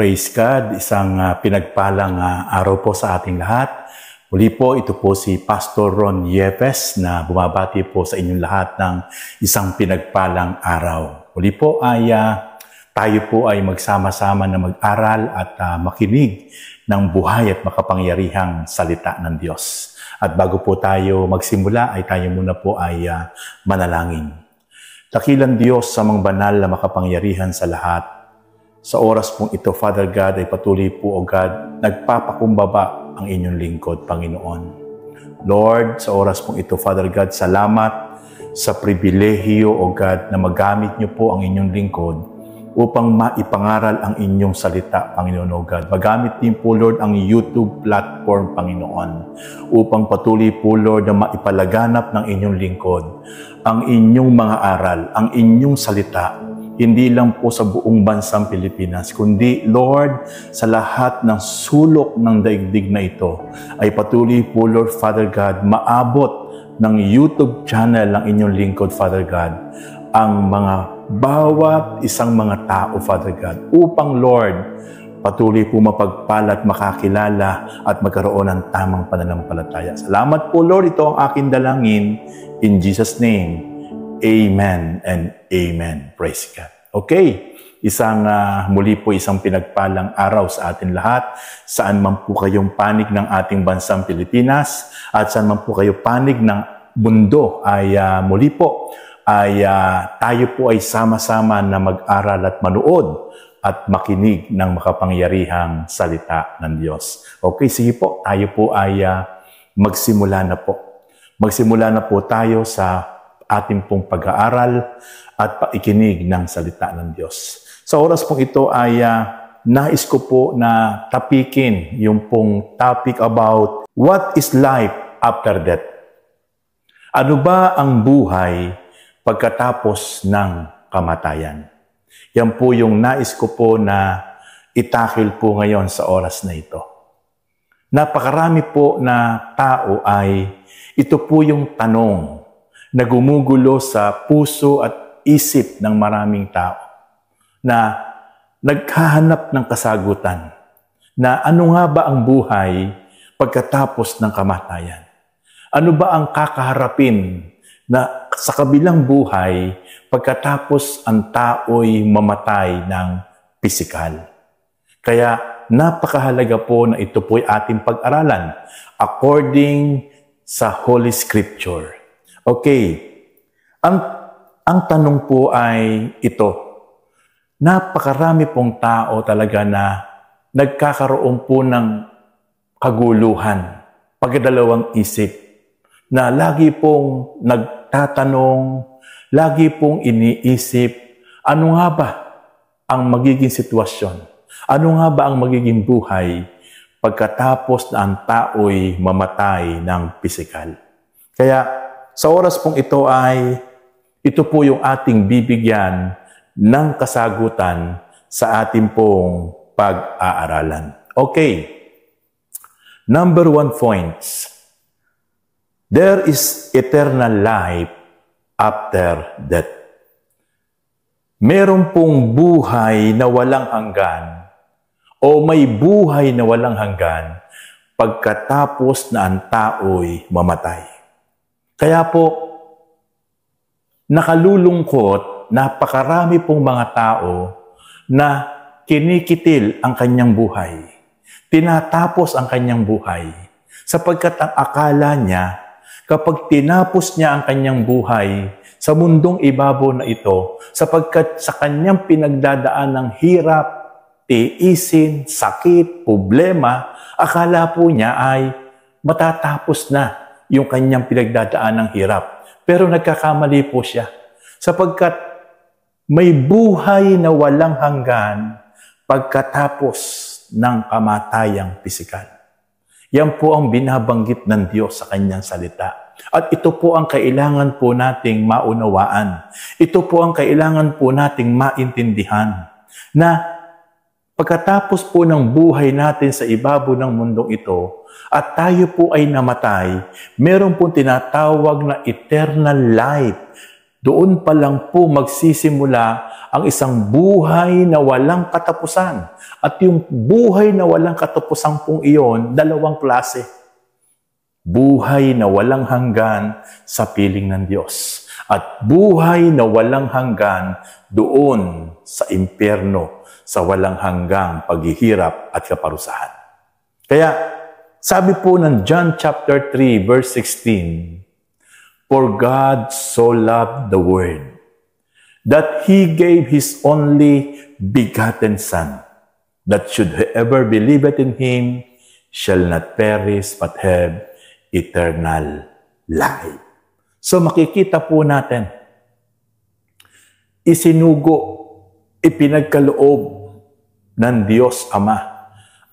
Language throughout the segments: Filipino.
Praise God, isang pinagpalang araw po sa ating lahat. Muli po, ito po si Pastor Ron Yepes na bumabati po sa inyong lahat ng isang pinagpalang araw. Muli po ay tayo po ay magsama-sama na mag-aral at makinig ng buhay at makapangyarihang salita ng Diyos. At bago po tayo magsimula ay tayo muna po ay manalangin. Dakilang Diyos sa mga banal na makapangyarihan sa lahat, sa oras pong ito, Father God, ay patuloy po, O God, nagpapakumbaba ang inyong lingkod, Panginoon. Lord, sa oras pong ito, Father God, salamat sa pribilehiyo, O God, na magamit niyo po ang inyong lingkod upang maipangaral ang inyong salita, Panginoon, O God. Magamit din po, Lord, ang YouTube platform, Panginoon, upang patuloy po, Lord, na maipalaganap ng inyong lingkod ang inyong mga aral, ang inyong salita, hindi lang po sa buong bansang Pilipinas, kundi, Lord, sa lahat ng sulok ng daigdig na ito, ay patuloy po, Lord, Father God, maabot ng YouTube channel ng inyong lingkod, Father God, ang mga bawat isang mga tao, Father God, upang, Lord, patuloy po mapagpalat, makakilala, at magkaroon ng tamang pananampalataya. Salamat po, Lord, ito ang aking dalangin. In Jesus' name, Amen and Amen. Praise God. Okay, muli po isang pinagpalang araw sa atin lahat. Saan man po kayong panig ng ating bansang Pilipinas at saan man po kayo panig ng mundo ay muli po ay tayo po ay sama-sama na mag-aral at manood at makinig ng makapangyarihang salita ng Diyos. Okay, sige po, tayo po ay magsimula na po. Magsimula na po tayo sa ating pong pag-aaral at paikinig ng salita ng Diyos. Sa oras pong ito ay nais ko po na tapikin yung pong topic about what is life after death. Ano ba ang buhay pagkatapos ng kamatayan? Yan po yung nais ko po na itakil po ngayon sa oras na ito. Napakarami po na tao ay ito po yung tanong na gumugulo sa puso at isip ng maraming tao na naghahanap ng kasagutan na ano nga ba ang buhay pagkatapos ng kamatayan? Ano ba ang kakaharapin na sa kabilang buhay pagkatapos ang tao'y mamatay ng pisikal? Kaya napakahalaga po na ito po'y ating pag-aralan according sa Holy Scripture. Okay, ang tanong po ay ito. Napakarami pong tao talaga na nagkakaroon po ng kaguluhan, pagdadalawang isip, na lagi pong nagtatanong, lagi pong iniisip, ano nga ba ang magiging sitwasyon? Ano nga ba ang magiging buhay pagkatapos na ang tao'y mamatay ng pisikal? Kaya, sa oras pong ito ito po yung ating bibigyan ng kasagutan sa ating pong pag-aaralan. Okay. Number 1 points. There is eternal life after death. Meron pong buhay na walang hanggan o may buhay na walang hanggan pagkatapos na ang tao'y mamatay. Kaya po, nakalulungkot, napakarami pong mga tao na kinikitil ang kanyang buhay. Tinatapos ang kanyang buhay. Sapagkat ang akala niya, kapag tinapos niya ang kanyang buhay sa mundong ibabaw na ito, sapagkat sa kanyang pinagdadaan ng hirap, tiisin, sakit, problema, akala po niya ay matatapos na yung kanyang pinagdadaan ng hirap. Pero nagkakamali po siya. Sapagkat may buhay na walang hanggan pagkatapos ng kamatayang pisikal. Yan po ang binabanggit ng Diyos sa kanyang salita. At ito po ang kailangan po nating maunawaan. Ito po ang kailangan po nating maintindihan. Na pagkatapos po ng buhay natin sa ibabaw ng mundong ito, at tayo po ay namatay, meron po tinatawag na eternal life Doon pa lang po magsisimula ang isang buhay na walang katapusan. At yung buhay na walang katapusan pong iyon, dalawang klase. Buhay na walang hanggan sa piling ng Diyos. At buhay na walang hanggan doon sa impyerno, sa walang hanggang paghihirap at kaparusahan. Kaya, sabi po ng John chapter 3, verse 16, "For God so loved the world, that He gave His only begotten Son, that should whoever believeth in Him shall not perish but have eternal life." So makikita po natin, isinugo, ipinagkaloob ng Diyos Ama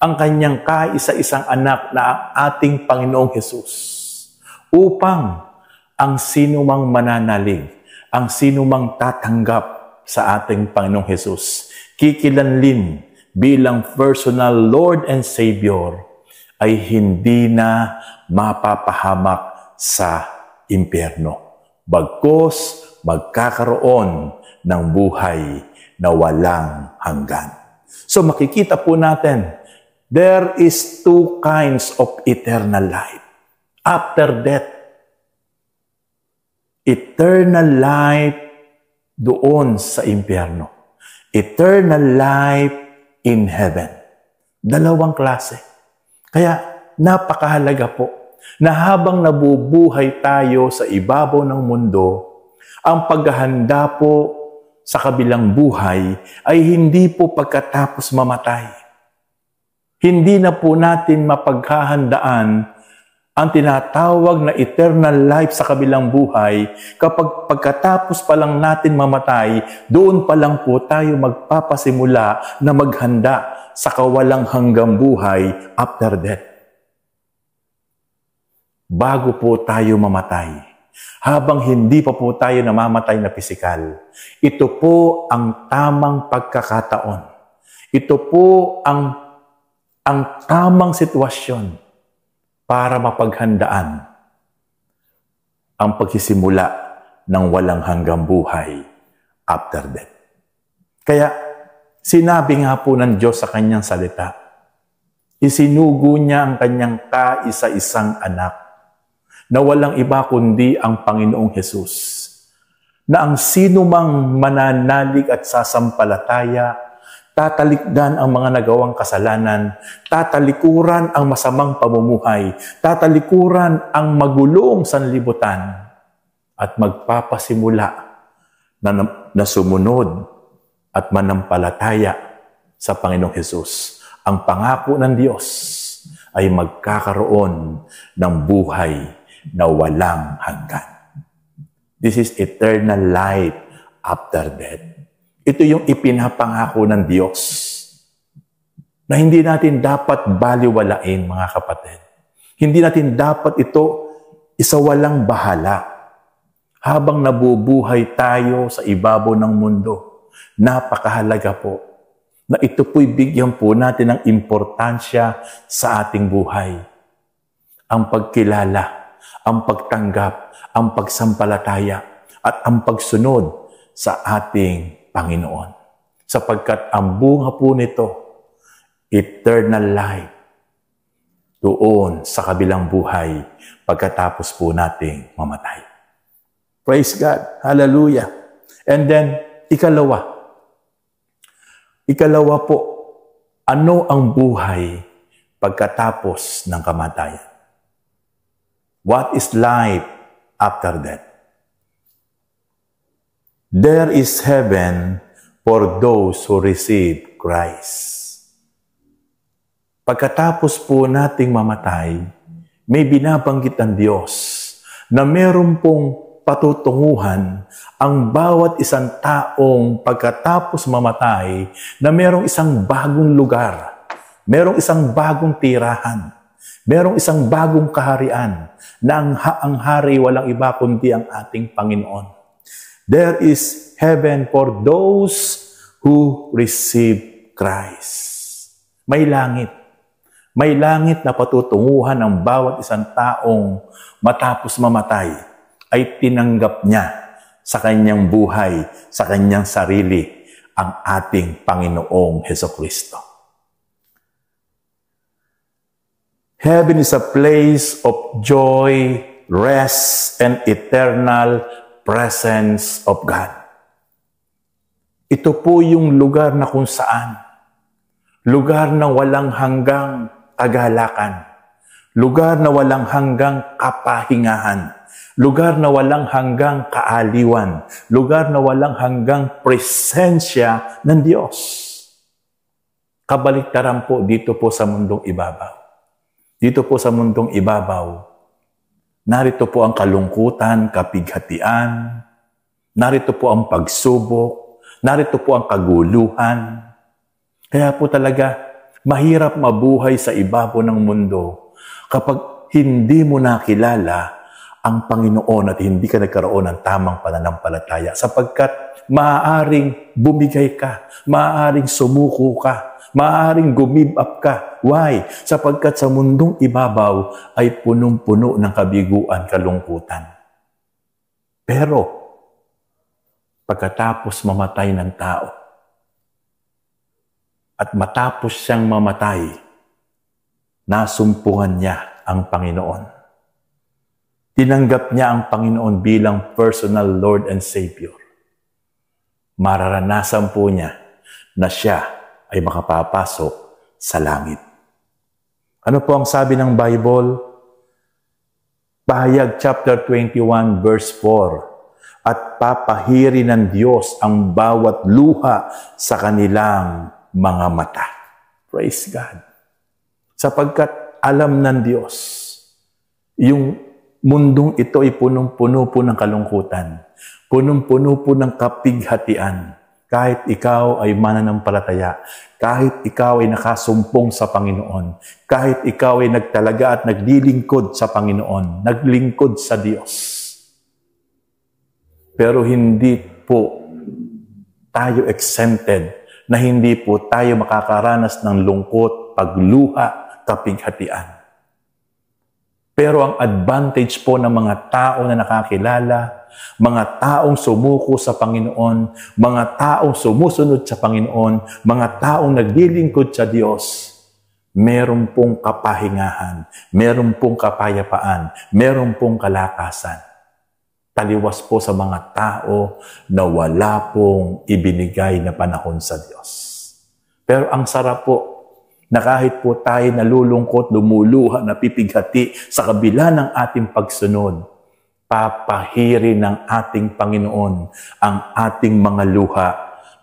ang kanyang kaisa-isang anak na ang ating Panginoong Hesus upang ang sinumang mananalig, ang sinumang tatanggap sa ating Panginoong Hesus, kikilanlin bilang personal Lord and Savior, ay hindi na mapapahamak sa impyerno. Bagkus magkakaroon ng buhay na walang hanggan. So makikita po natin, there is two kinds of eternal life. After death, eternal life doon sa impyerno. Eternal life in heaven. Dalawang klase. Kaya napakahalaga po na habang nabubuhay tayo sa ibabaw ng mundo, ang paghahanda po sa kabilang buhay ay hindi po pagkatapos mamatay. Hindi na po natin mapaghahandaan ang tinatawag na eternal life sa kabilang buhay kapag pagkatapos pa lang natin mamatay, doon pa lang po tayo magpapasimula na maghanda sa kawalang hanggang buhay after death. Bago po tayo mamatay, habang hindi pa po tayo namamatay na pisikal, ito po ang tamang pagkakataon. Ito po ang tamang sitwasyon para mapaghandaan ang pagsisimula ng walang hanggang buhay after death. Kaya sinabi nga po ng Diyos sa kanyang salita, isinugo niya ang kanyang kaisa-isang anak na walang iba kundi ang Panginoong Hesus, na ang sino mang mananalig at sasampalataya, tatalikdan ang mga nagawang kasalanan, tatalikuran ang masamang pamumuhay, tatalikuran ang magulong sanlibutan, at magpapasimula na sumunod at manampalataya sa Panginoong Hesus. Ang pangako ng Diyos ay magkakaroon ng buhay na walang hanggan. This is eternal life after death. Ito yung ipinapangako ng Diyos na hindi natin dapat baliwalain, mga kapatid. Hindi natin dapat ito isawalang bahala. Habang nabubuhay tayo sa ibabaw ng mundo, napakahalaga po na ito po'y bigyan po natin ng importansya sa ating buhay. Ang pagkilala, ang pagtanggap, ang pagsampalataya, at ang pagsunod sa ating Panginoon. Sapagkat ang bunga po nito, eternal life, doon sa kabilang buhay pagkatapos po nating mamatay. Praise God. Hallelujah. And then, ikalawa po, ano ang buhay pagkatapos ng kamatayan? What is life after death? There is heaven for those who receive Christ. Pagkatapos po nating mamatay, may binabanggit ang Diyos na meron pong patutunguhan ang bawat isang taong pagkatapos mamatay na merong isang bagong lugar, merong isang bagong tirahan, merong isang bagong kaharian na ang hari walang iba kundi ang ating Panginoon. There is heaven for those who receive Christ. May langit. May langit na patutunguhan ng bawat isang taong matapos mamatay ay tinanggap niya sa kanyang buhay, sa kanyang sarili, ang ating Panginoong Hesukristo. Heaven is a place of joy, rest, and eternal presence of God. Ito po yung lugar na kung saan, lugar na walang hanggang kagalakan, lugar na walang hanggang kapahingahan, lugar na walang hanggang kaaliwan, lugar na walang hanggang presensya ng Diyos. Kabaliktaran po dito po sa mundong ibabaw. Dito po sa mundong ibabaw, narito po ang kalungkutan, kapighatian, narito po ang pagsubok, narito po ang kaguluhan. Kaya po talaga, mahirap mabuhay sa ibabaw ng mundo kapag hindi mo nakilala ang Panginoon at hindi ka nagkaroon ng tamang pananampalataya sapagkat maaaring bumigay ka, maaaring sumuko ka, maaaring give up ka. Why? Sapagkat sa mundong ibabaw ay punong-puno ng kabiguan, kalungkutan. Pero, pagkatapos mamatay ng tao, at matapos siyang mamatay, nasumpungan niya ang Panginoon. Tinanggap niya ang Panginoon bilang personal Lord and Savior. Mararanasan po niya na siya ay makapapasok sa langit. Ano po ang sabi ng Bible? Pahayag chapter 21 verse 4, at papahiri ng Diyos ang bawat luha sa kanilang mga mata. Praise God. Sapagkat alam ng Diyos, yung mundong ito ay punong-puno po ng kalungkutan, punong-puno po ng kapighatian. Kahit ikaw ay mananampalataya, kahit ikaw ay nakasumpong sa Panginoon, kahit ikaw ay nagtalaga at naglilingkod sa Panginoon, naglingkod sa Diyos. Pero hindi po tayo exempted na hindi po tayo makakaranas ng lungkot, pagluha, kapighatian. Pero ang advantage po ng mga tao na nakakilala, mga taong sumuko sa Panginoon, mga taong sumusunod sa Panginoon, mga taong naglilingkod sa Diyos, meron pong kapahingahan, meron pong kapayapaan, meron pong kalakasan. Taliwas po sa mga tao na wala pong ibinigay na panahon sa Diyos. Pero ang sarap po, na kahit po tayo nalulungkot, lumuluha, napipighati sa kabila ng ating pagsunod, papahiri ng ating Panginoon ang ating mga luha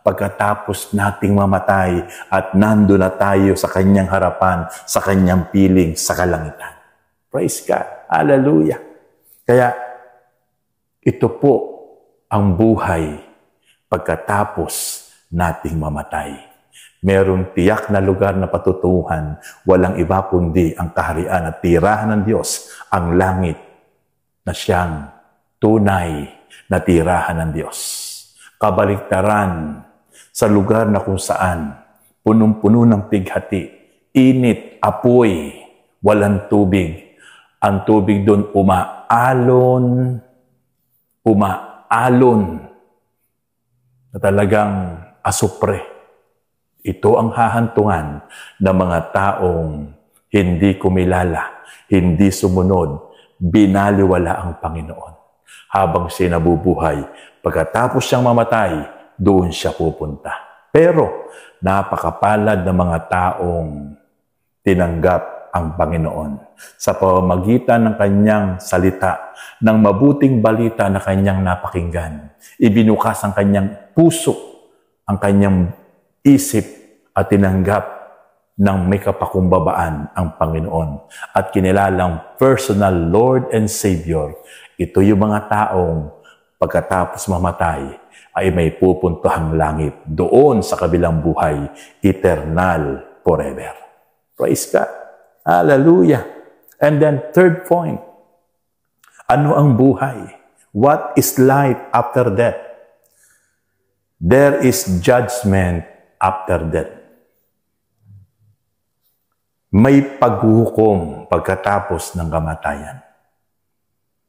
pagkatapos nating mamatay at nando na tayo sa Kanyang harapan, sa Kanyang piling, sa kalangitan. Praise God. Hallelujah. Kaya ito po ang buhay pagkatapos nating mamatay. Merong tiyak na lugar na patutunguhan, walang iba kundi ang kaharian at tirahan ng Diyos, ang langit na siyang tunay na tirahan ng Diyos. Kabaliktaran sa lugar na kung saan punong-puno ng pighati, init, apoy, walang tubig. Ang tubig doon umaalon na talagang asupre. Ito ang hahantungan ng mga taong hindi kumilala, hindi sumunod, binaliwala ang Panginoon. Habang siya nabubuhay, pagkatapos siyang mamatay, doon siya pupunta. Pero napakapalad ng mga taong tinanggap ang Panginoon sa pamamagitan ng kanyang salita, ng mabuting balita na kanyang napakinggan. Ibinukas ang kanyang puso, ang kanyang isip at tinanggap ng may kapakumbabaan ang Panginoon at kinilalang personal Lord and Savior. Ito yung mga taong pagkatapos mamatay ay may pupuntahang langit doon sa kabilang buhay, eternal forever. Praise God. Hallelujah. And then third point, ano ang buhay? What is life after death? There is judgment after death. May paghuhukom pagkatapos ng kamatayan.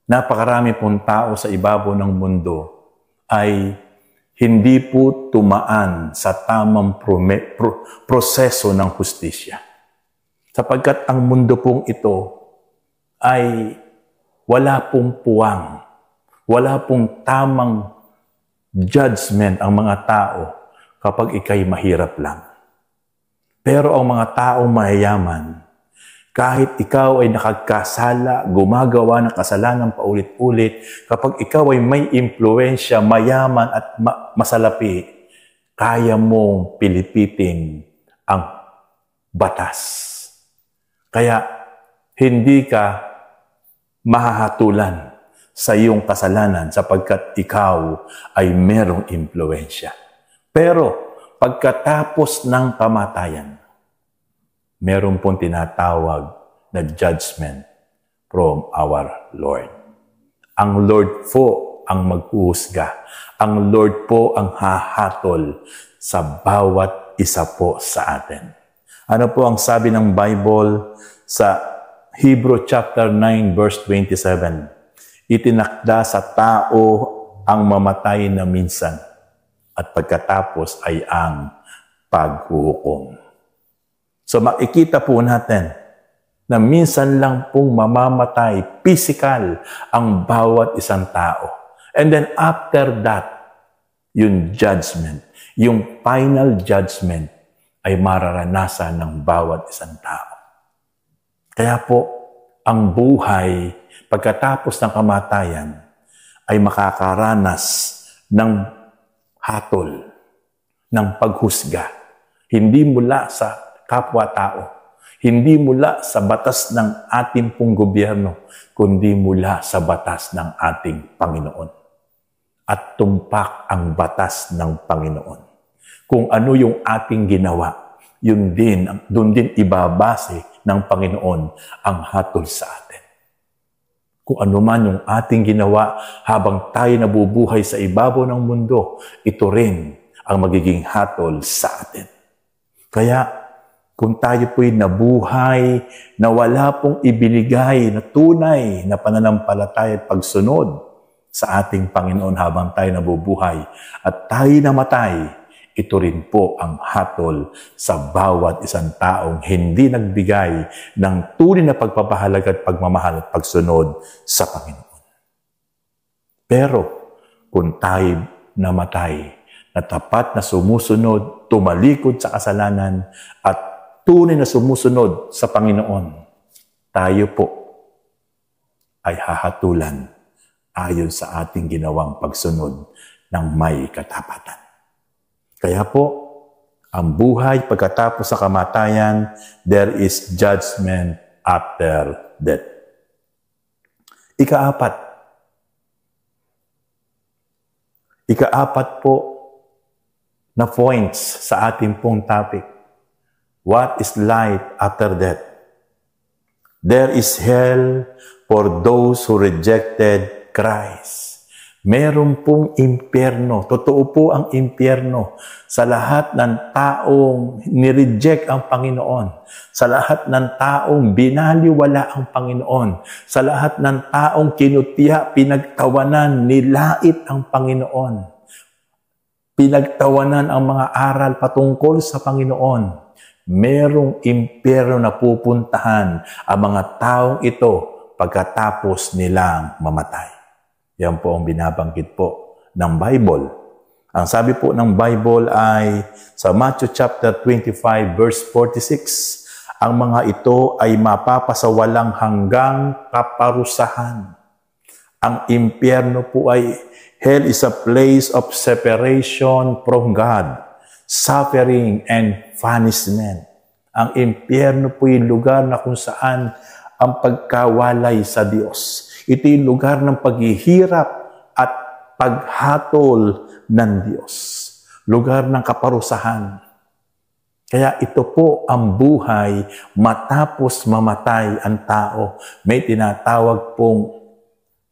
Napakarami pong tao sa ibabaw ng mundo ay hindi po tumaan sa tamang proseso ng hustisya. Sapagkat ang mundo pong ito ay wala pong puwang, wala pong tamang judgment ang mga tao kapag ikay mahirap lang. Pero ang mga taong mayayaman, kahit ikaw ay nakagkasala, gumagawa ng kasalanan paulit-ulit, kapag ikaw ay may impluensya, mayaman at masalapi, kaya mong pilipitin ang batas. Kaya hindi ka mahahatulan sa iyong kasalanan sapagkat ikaw ay merong impluensya. Pero pagkatapos ng kamatayan, meron pong tinatawag na judgment from our Lord. Ang Lord po ang maghuhusga. Ang Lord po ang hahatol sa bawat isa po sa atin. Ano po ang sabi ng Bible sa Hebrew chapter 9 verse 27? Itinakda sa tao ang mamatay na minsan at pagkatapos ay ang paghuhukom. So makikita po natin na minsan lang pong mamamatay, physical, ang bawat isang tao. And then after that, yung judgment, yung final judgment ay mararanasan ng bawat isang tao. Kaya po, ang buhay pagkatapos ng kamatayan ay makakaranas ng hatol, ng paghusga. Hindi mula sa kapwa-tao, hindi mula sa batas ng ating pong gobyerno, kundi mula sa batas ng ating Panginoon. At tumpak ang batas ng Panginoon. Kung ano yung ating ginawa, doon din ibabase ng Panginoon ang hatol sa atin. Kung ano man yung ating ginawa habang tayo nabubuhay sa ibabaw ng mundo, ito rin ang magiging hatol sa atin. Kaya, kung tayo po'y nabuhay na wala pong ibinigay na tunay na pananampalataya at pagsunod sa ating Panginoon habang tayo nabubuhay at tayo namatay, ito rin po ang hatol sa bawat isang taong hindi nagbigay ng tunay na pagpapahalaga at pagmamahal at pagsunod sa Panginoon. Pero kung tayo namatay na tapat na sumusunod, tumalikod sa kasalanan at tunay na sumusunod sa Panginoon, tayo po ay hahatulan ayon sa ating ginawang pagsunod ng may katapatan. Kaya po, ang buhay pagkatapos sa kamatayan, there is judgment after death. Ika-apat po na points sa ating pong topic. What is life after death? There is hell for those who rejected Christ. Meron pong impyerno. Totoo po ang impyerno sa lahat ng taong nireject ang Panginoon. Sa lahat ng taong binaliwala ang Panginoon. Sa lahat ng taong kinutya, pinagtawanan, nilait ang Panginoon. Pinagtawanan ang mga aral patungkol sa Panginoon. Merong impyerno na pupuntahan ang mga taong ito pagkatapos nilang mamatay. Yan po ang binabanggit po ng Bible. Ang sabi po ng Bible ay sa Matthew chapter 25 verse 46, ang mga ito ay mapapasawalang hanggang kaparusahan. Ang impyerno po ay, hell is a place of separation from God, suffering and punishment. Ang impyerno po ay lugar na kung saan ang pagkawalay sa Diyos. Ito yung lugar ng paghihirap at paghatol ng Diyos. Lugar ng kaparusahan. Kaya ito po ang buhay matapos mamatay ang tao. May tinatawag pong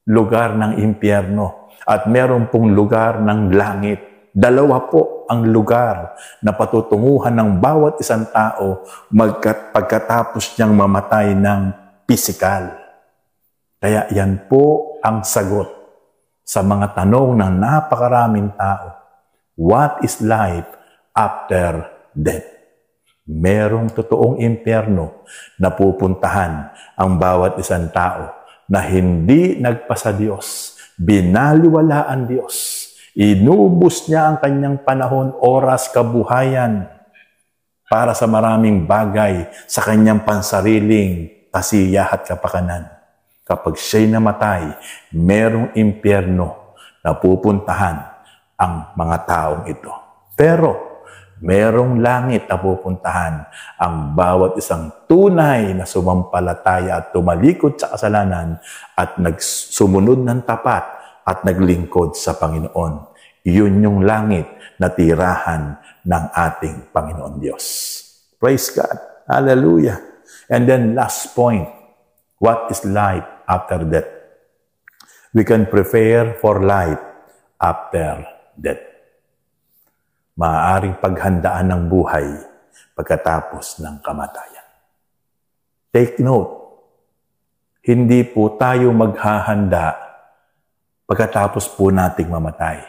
lugar ng impyerno at meron pong lugar ng langit. Dalawa po ang lugar na patutunguhan ng bawat isang tao pagkatapos niyang mamatay ng pisikal. Kaya yan po ang sagot sa mga tanong ng napakaraming tao. What is life after death? Merong totoong impyerno na pupuntahan ang bawat isang tao na hindi nagpasa Diyos, binaliwala ang Diyos, inubos niya ang kanyang panahon, oras, kabuhayan para sa maraming bagay sa kanyang pansariling kasiya at kapakanan. Kapag siya'y namatay, merong impyerno na pupuntahan ang mga taong ito. Pero merong langit na pupuntahan ang bawat isang tunay na sumampalataya at tumalikod sa kasalanan at nagsumunod ng tapat at naglingkod sa Panginoon. Iyon yung langit na tirahan ng ating Panginoon Diyos. Praise God. Hallelujah. And then last point, what is life after death? We can prepare for life after death. Maaaring paghandaan ng buhay pagkatapos ng kamatayan. Take note, hindi po tayo maghahanda pagkatapos po nating mamatay.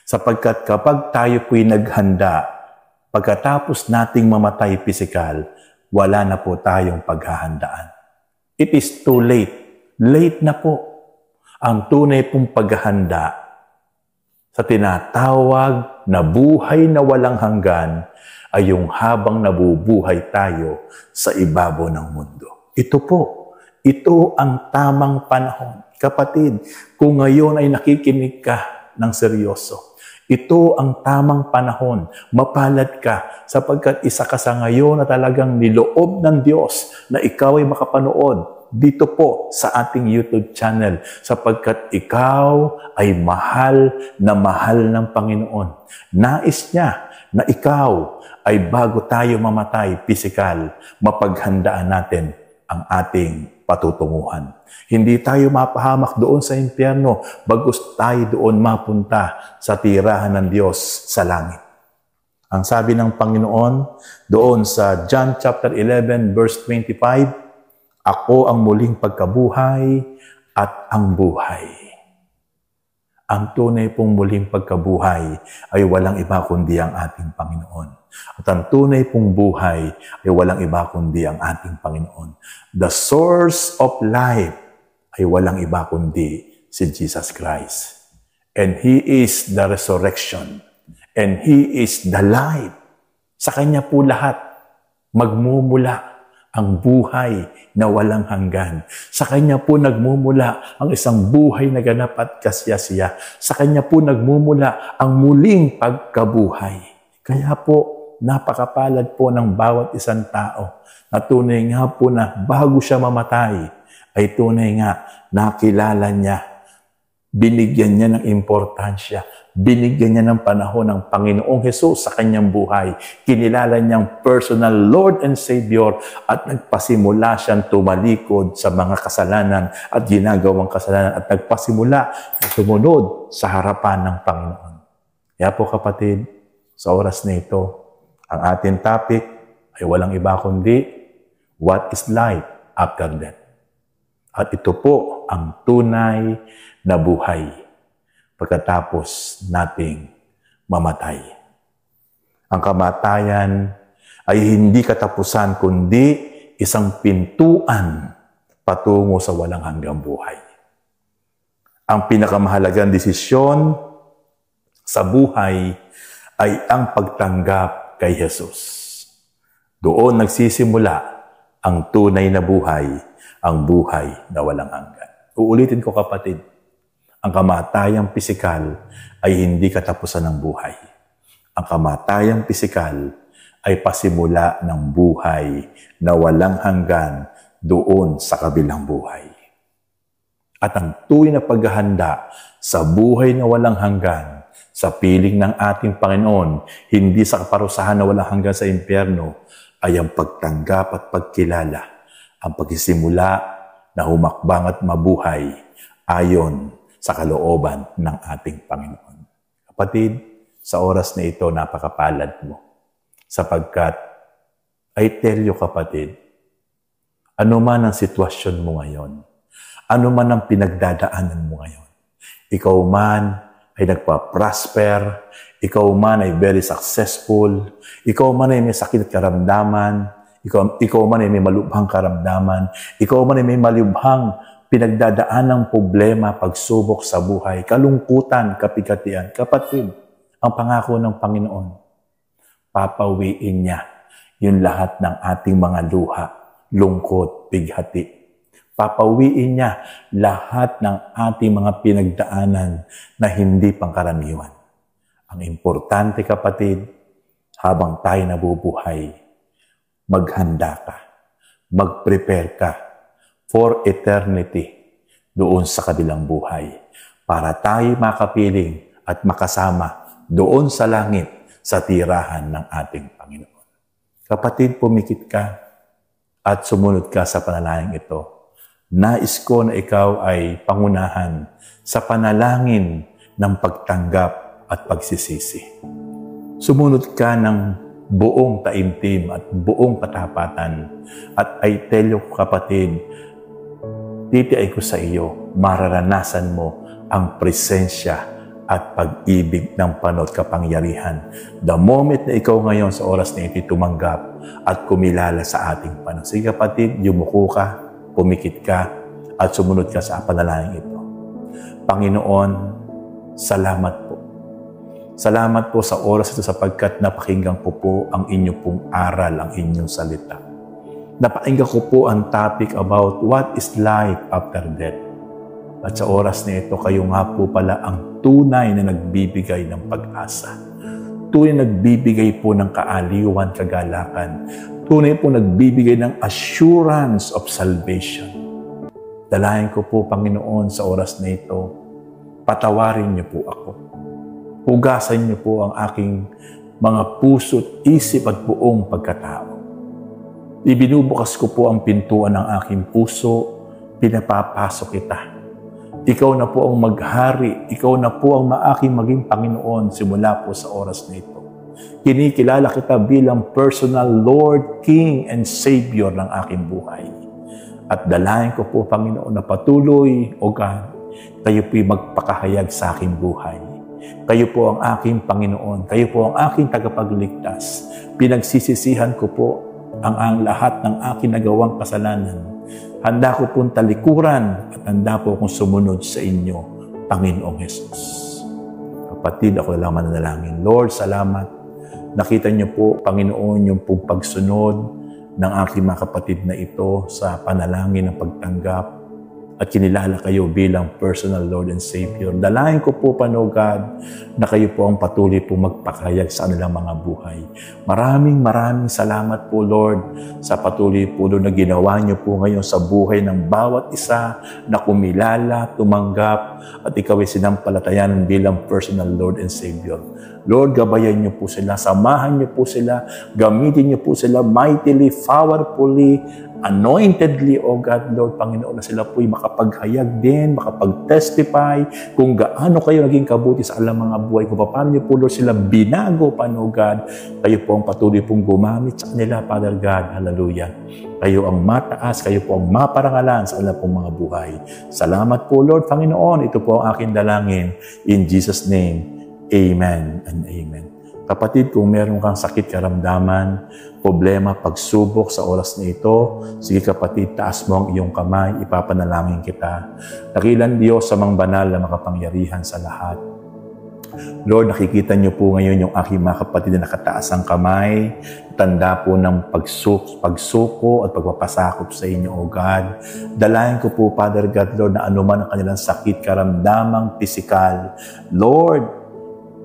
Sapagkat kapag tayo po'y naghanda, pagkatapos nating mamatay pisikal, wala na po tayong paghahandaan. It is too late. Late na po. Ang tunay pong paghahanda sa tinatawag na buhay na walang hanggan ay yung habang nabubuhay tayo sa ibabaw ng mundo. Ito po, ito ang tamang panahon. Kapatid, kung ngayon ay nakikinig ka ng seryoso, ito ang tamang panahon. Mapalad ka sapagkat isa ka sa ngayon na talagang niloob ng Diyos na ikaw ay makapanood dito po sa ating YouTube channel sapagkat ikaw ay mahal ng Panginoon. Nais niya na ikaw ay bago tayo mamatay pisikal, mapaghandaan natin ang ating patutunguhan. Hindi tayo mapahamak doon sa impyerno, bagkus tayo doon mapunta sa tirahan ng Diyos sa langit. Ang sabi ng Panginoon doon sa John chapter 11 verse 25, ako ang muling pagkabuhay at ang buhay. Ang tunay pong muling pagkabuhay ay walang iba kundi ang ating Panginoon. At ang tunay pong buhay ay walang iba kundi ang ating Panginoon. The source of life ay walang iba kundi si Jesus Christ. And He is the resurrection. And He is the life. Sa Kanya po lahat magmumula ang buhay na walang hanggan. Sa Kanya po nagmumula ang isang buhay na ganap at kasya-siya. Sa Kanya po nagmumula ang muling pagkabuhay. Kaya po, napakapalad po ng bawat isang tao na tunay nga po na bago siya mamatay, ay tunay nga nakilala niya, binigyan niya ng importansya, binigyan niya ng panahon ng Panginoong Hesus sa kanyang buhay. Kinilala niyang personal Lord and Savior at nagpasimula siyang tumalikod sa mga kasalanan at ginagawang kasalanan at nagpasimula na sumunod sa harapan ng Panginoon. Kaya po kapatid, sa oras na ito, ang ating topic ay walang iba kundi what is life after death? At ito po ang tunay na buhay pagkatapos nating mamatay. Ang kamatayan ay hindi katapusan kundi isang pintuan patungo sa walang hanggang buhay. Ang pinakamahalagang desisyon sa buhay ay ang pagtanggap kay Jesus. Doon nagsisimula ang tunay na buhay, ang buhay na walang hanggan. Uulitin ko kapatid, ang kamatayang pisikal ay hindi katapusan ng buhay. Ang kamatayang pisikal ay pasimula ng buhay na walang hanggan doon sa kabilang buhay. At ang tunay na paghahanda sa buhay na walang hanggan, sa piling ng ating Panginoon, hindi sa kaparusahan na walang hanggan sa impyerno, ay ang pagtanggap at pagkilala, ang pagsisimula na humakbang at mabuhay ayon sa kalooban ng ating Panginoon. Kapatid, sa oras na ito, napakapalad mo. Sapagkat, I tell you kapatid, ano man ang sitwasyon mo ngayon, ano man ang pinagdadaanan mo ngayon, ikaw man ay nagpa-prosper, ikaw man ay very successful, ikaw man ay may sakit at karamdaman, ikaw man ay may malubhang karamdaman, ikaw man ay may malubhang pinagdadaan ng problema, pagsubok sa buhay, kalungkutan, kapigatian. Kapatid, ang pangako ng Panginoon, papawiin niya yung lahat ng ating mga luha, lungkot, bighati. Papawiin niya lahat ng ating mga pinagdaanan na hindi pangkaraniwan. Ang importante, kapatid, habang tayo nabubuhay, maghanda ka, mag-prepare ka for eternity doon sa kabilang buhay para tayo makapiling at makasama doon sa langit sa tirahan ng ating Panginoon. Kapatid, pumikit ka at sumunod ka sa panalangin ito. Nais ko na ikaw ay pangunahan sa panalangin ng pagtanggap at pagsisisi. Sumunod ka ng buong taimtim at buong katapatan. At I tell you, kapatid, titiay ko sa iyo, mararanasan mo ang presensya at pag-ibig ng Panginoon kapangyarihan. The moment na ikaw ngayon sa oras na ito tumanggap at kumilala sa ating Panginoon. Sige kapatid, yumuko ka, pumikit ka, at sumunod ka sa panalangin ito. Panginoon, salamat po. Salamat po sa oras ito sapagkat napakinggan ko po ang inyong pong aral, ang inyong salita. Napakinggan ko po ang topic about what is life after death. At sa oras na ito, kayo nga po pala ang tunay na nagbibigay ng pag-asa. Tunay na nagbibigay po ng kaaliwan, kagalakan. Tunay po nagbibigay ng assurance of salvation. Dalayan ko po, Panginoon, sa oras na ito, patawarin niyo po ako. Hugasan niyo po ang aking mga puso't isip at buong pagkatao. Ibinubukas ko po ang pintuan ng aking puso, pinapapasok kita. Ikaw na po ang maghari, ikaw na po ang maaking maging Panginoon simula po sa oras na ito. Kinikilala kita bilang personal Lord, King, and Savior ng aking buhay. At dalayan ko po, Panginoon, na patuloy, O God, kayo po'y magpakahayag sa aking buhay. Kayo po ang aking Panginoon. Kayo po ang aking tagapagligtas. Pinagsisisihan ko po ang lahat ng aking nagawang kasalanan. Handa ko pong talikuran at handa po akong sumunod sa inyo, Panginoong Hesus. Kapatid, ako lang mananalangin. Lord, salamat. Nakita niyo po, Panginoon, yung pong pagsunod ng aking mga kapatid na ito sa panalangin ng pagtanggap at kinilala kayo bilang personal Lord and Savior. Dalayan ko po, Panginoon God, na kayo po ang patuloy po magpakayag sa kanilang mga buhay. Maraming salamat po, Lord, sa patuloy po na ginawa niyo po ngayon sa buhay ng bawat isa na kumilala, tumanggap, at ikaw ay sinampalatayanan bilang personal Lord and Savior. Lord, gabayan niyo po sila, samahan niyo po sila, gamitin niyo po sila mightily, powerfully, anointedly, O God, Lord, Panginoon, na sila po'y makapaghayag din, makapag-testify kung gaano kayo naging kabuti sa alam mga buhay, kung paano niyo po, Lord, sila binago, Panginoon God. Kayo po ang patuloy pong gumamit sa kanila, Father God. Hallelujah. Kayo ang mataas, kayo po ang maparangalan sa alam pong mga buhay. Salamat po, Lord, Panginoon. Ito po ang aking dalangin. In Jesus' name, Amen and Amen. Kapatid, kung meron kang sakit, karamdaman, problema, pagsubok sa oras na ito, sige kapatid, taas mo ang iyong kamay, ipapanalangin kita. Dakilang Diyos sa mga banal na makapangyarihan sa lahat. Lord, nakikita niyo po ngayon yung aking mga kapatid na nakataas ang kamay, tanda po ng pagsuko at pagpapasakop sa inyo, O God. Dalayan ko po, Father God, Lord, na anuman ang kanilang sakit, karamdamang pisikal. Lord,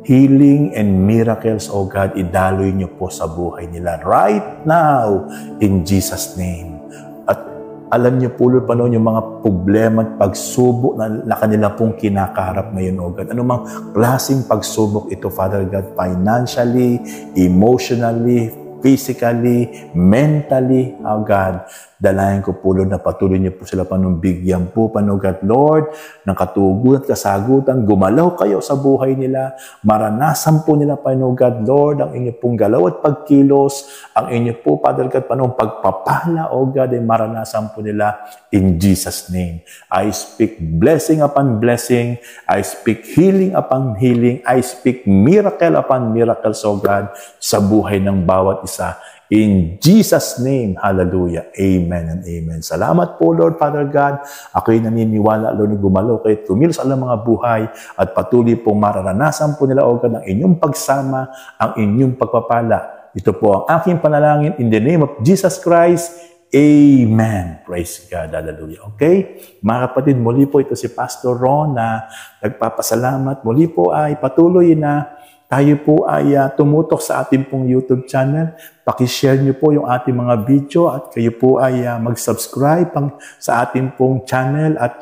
healing and miracles, O God, idaloy niyo po sa buhay nila right now in Jesus' name. At alam niyo po, Lord, paano yung mga problema at pagsubok na kanila pong kinakaharap ngayon, O God. Anumang klaseng pagsubok ito, Father God, financially, emotionally, physically, mentally, O God. Dalayan ko po, Lord, na patuloy niyo po sila, Panginoon, bigyan po, Panginoon God, Lord, ng katugunan at kasagutan. Gumalaw kayo sa buhay nila. Maranasan po nila, Panginoon God, Lord, ang inyo pong galaw at pagkilos, ang inyo po, Father God, Panginoon, pagpapala, O God, ay maranasan po nila in Jesus' name. I speak blessing upon blessing. I speak healing upon healing. I speak miracle upon miracles, O God, sa buhay ng bawat isa. In Jesus' name, hallelujah. Amen and amen. Salamat po, Lord, Father God. Ako'y naniniwala, Lord, na gumalaw kayo, tumilos ang mga buhay at patuloy pong mararanasan po nila, O God, ang inyong pagsama, ang inyong pagpapala. Ito po ang aking panalangin in the name of Jesus Christ. Amen. Praise God. Hallelujah. Okay? Mga kapatid, muli po ito si Pastor Ron na nagpapasalamat. Muli po ay patuloy na tayo po ay tumutok sa ating pong YouTube channel. Pakishare niyo po yung ating mga video at kayo po ay mag-subscribe sa ating pong channel at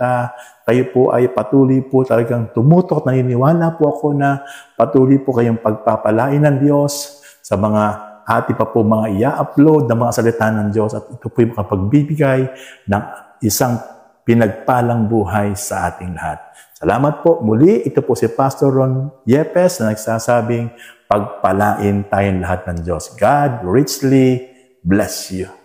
kayo po ay patuloy po talagang tumutok. Naniniwala po ako na patuloy po kayong pagpapalain ng Diyos sa mga ating pa po mga i-upload ng mga salita ng Diyos at ito po yung makapagbibigay ng isang pinagpalang buhay sa ating lahat. Salamat po. Muli, ito po si Pastor Ron Yepes na nagsasabing pagpalain tayong lahat ng Diyos. God richly bless you.